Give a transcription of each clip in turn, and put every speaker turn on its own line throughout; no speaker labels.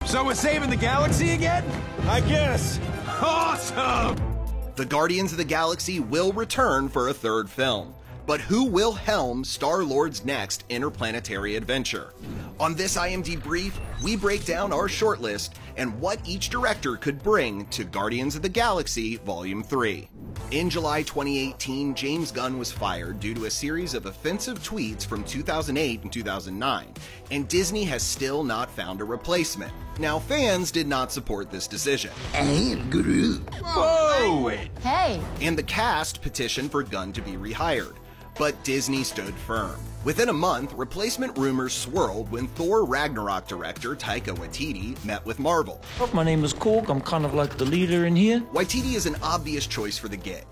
So we're saving the galaxy again?
I guess.
Awesome!
The Guardians of the Galaxy will return for a third film. But who will helm Star-Lord's next interplanetary adventure? On this IMD Brief, we break down our shortlist and what each director could bring to Guardians of the Galaxy Volume 3. In July 2018, James Gunn was fired due to a series of offensive tweets from 2008 and 2009, and Disney has still not found a replacement. Now, fans did not support this decision.
I am Groot. Whoa! Wait.
Hey!
And the cast petitioned for Gunn to be rehired. But Disney stood firm. Within a month, replacement rumors swirled when Thor Ragnarok director Taika Waititi met with Marvel.
My name is Korg, I'm kind of like the leader in here.
Waititi is an obvious choice for the gig.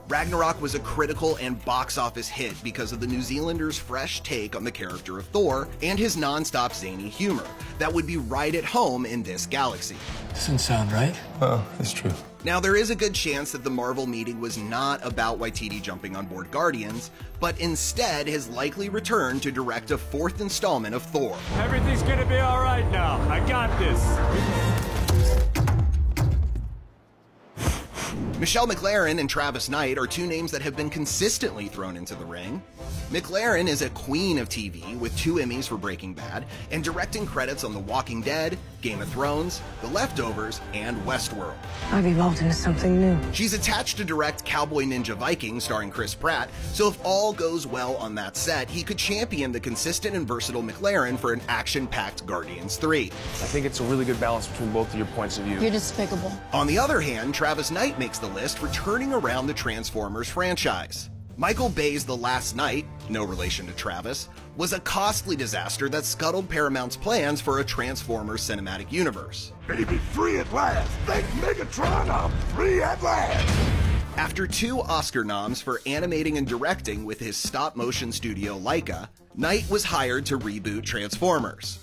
Ragnarok was a critical and box office hit because of the New Zealander's fresh take on the character of Thor and his non-stop zany humor that would be right at home in this galaxy.
Doesn't sound right.
Well, it's true.
Now, there is a good chance that the Marvel meeting was not about Waititi jumping on board Guardians, but instead his likely return to direct a fourth installment of Thor.
Everything's gonna be all right now. I got this.
Michelle MacLaren and Travis Knight are two names that have been consistently thrown into the ring. MacLaren is a queen of TV with 2 Emmys for Breaking Bad and directing credits on The Walking Dead, Game of Thrones, The Leftovers, and Westworld.
I've evolved into something new.
She's attached to direct Cowboy Ninja Viking starring Chris Pratt, so if all goes well on that set, he could champion the consistent and versatile MacLaren for an action-packed Guardians 3.
I think it's a really good balance between both of your points of view.
You're despicable.
On the other hand, Travis Knight makes the list for turning around the Transformers franchise. Michael Bay's The Last Knight, no relation to Travis, was a costly disaster that scuttled Paramount's plans for a Transformers cinematic universe.
Baby, free at last. Thank Megatron, I'm free at last.
After 2 Oscar noms for animating and directing with his stop-motion studio Laika, Knight was hired to reboot Transformers.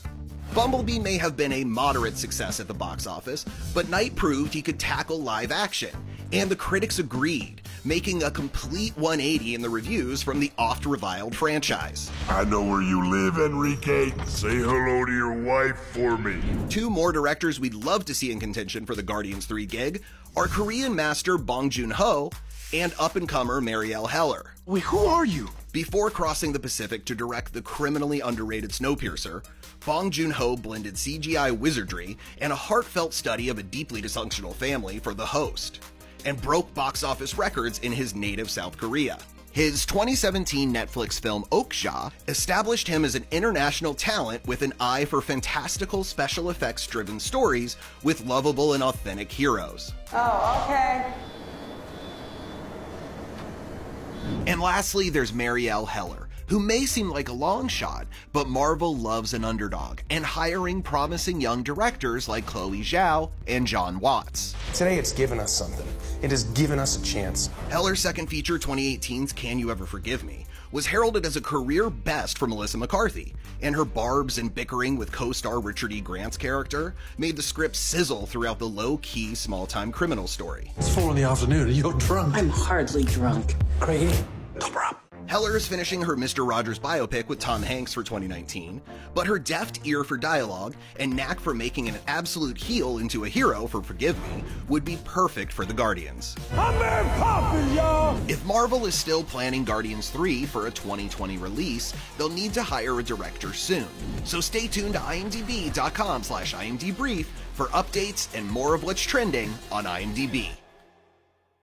Bumblebee may have been a moderate success at the box office, but Knight proved he could tackle live action, and the critics agreed, making a complete 180 in the reviews from the oft-reviled franchise.
I know where you live, Enrique. Say hello to your wife for me.
2 more directors we'd love to see in contention for the Guardians 3 gig are Korean master Bong Joon-ho and up-and-comer Marielle Heller.
Wait, who are you?
Before crossing the Pacific to direct the criminally underrated Snowpiercer, Bong Joon-ho blended CGI wizardry and a heartfelt study of a deeply dysfunctional family for The Host, and broke box office records in his native South Korea. His 2017 Netflix film Okja established him as an international talent with an eye for fantastical special effects-driven stories with lovable and authentic heroes.
Oh, okay.
And lastly, there's Marielle Heller, who may seem like a long shot, but Marvel loves an underdog, and hiring promising young directors like Chloe Zhao and John Watts.
Today it's given us something. It has given us a chance.
Heller's second feature, 2018's Can You Ever Forgive Me, was heralded as a career best for Melissa McCarthy, and her barbs and bickering with co-star Richard E. Grant's character made the script sizzle throughout the low-key, small-time criminal story.
It's 4 in the afternoon and you're drunk.
I'm hardly drunk.
Craigie, no problem.
Heller is finishing her Mr. Rogers biopic with Tom Hanks for 2019, but her deft ear for dialogue and knack for making an absolute heel into a hero for Forgive Me would be perfect for the Guardians.
I'm Mary Poppins, y'all!
If Marvel is still planning Guardians 3 for a 2020 release, they'll need to hire a director soon. So stay tuned to imdb.com/imdbrief for updates and more of what's trending on IMDb.